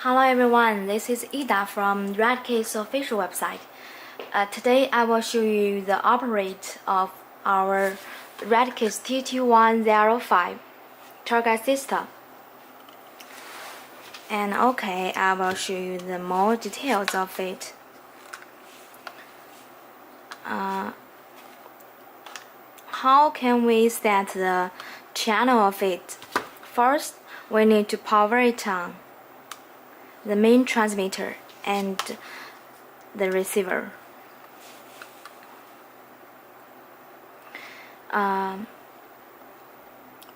Hello everyone, this is Ida from RETEKESS official website. Today I will show you the operate of our RETEKESS TT105 target system. And okay, I will show you the more details of it. How can we set the channel of it? First, we need to power it on the main transmitter and the receiver.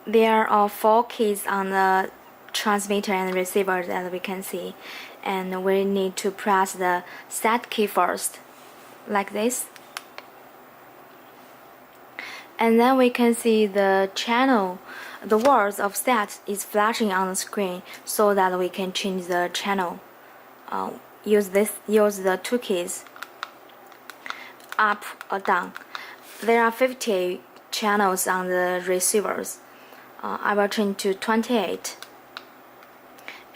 There are 4 keys on the transmitter and receiver that we can see, and we need to press the set key first, like this. And then we can see the channel, the words of set is flashing on the screen, so that we can change the channel. Use the 2 keys, up or down. There are 50 channels on the receivers. I will change to 28.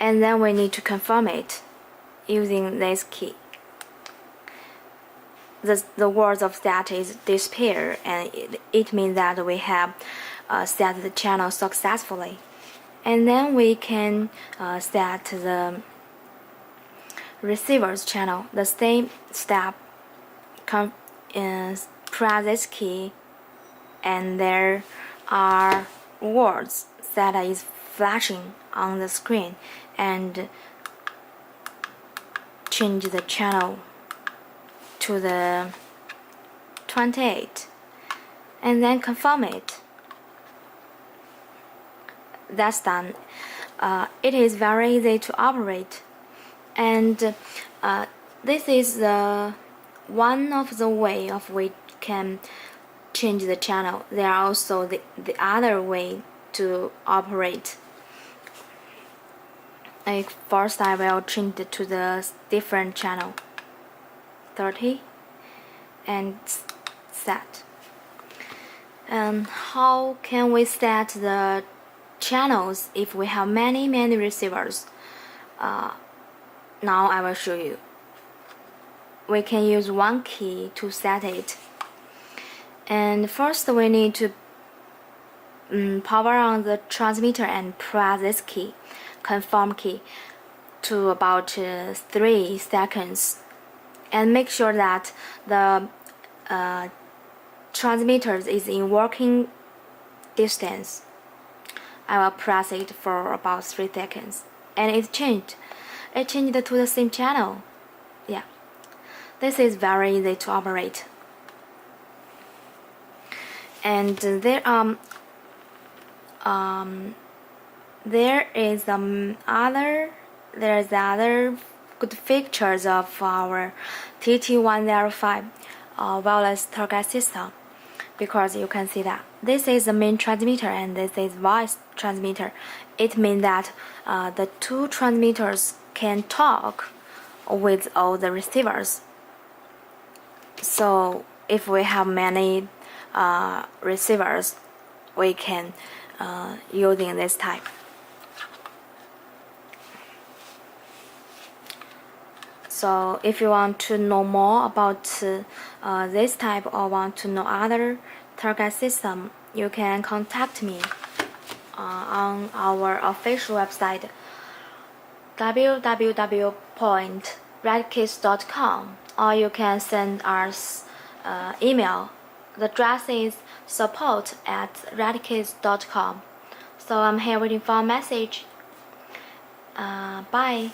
And then we need to confirm it using this key. The words of set is disappear, and it means that we have set the channel successfully. And then we can set the receiver's channel. The same step. Press this key, and there are words that is flashing on the screen, and change the channel to the 28 and then confirm it. That's done. It is very easy to operate, and this is one of the way of we can change the channel. There are also the other way to operate. Like first I will change it to the different channel 30 and set. And how can we set the channels if we have many receivers? Now I will show you. We can use 1 key to set it. And first we need to power on the transmitter and press this key, confirm key, to about 3 seconds, and make sure that the transmitter is in working distance. I will press it for about 3 seconds, and it changed to the same channel. Yeah, this is very easy to operate. And there is other good features of our TT105 wireless target system, because you can see that this is the main transmitter and this is voice transmitter. It means that the 2 transmitters can talk with all the receivers. So if we have many receivers, we can using this type. So if you want to know more about this type or want to know other target system, you can contact me on our official website www.retekess.com, or you can send us email. The address is support@retekess.com. So I'm here waiting for a message. Bye.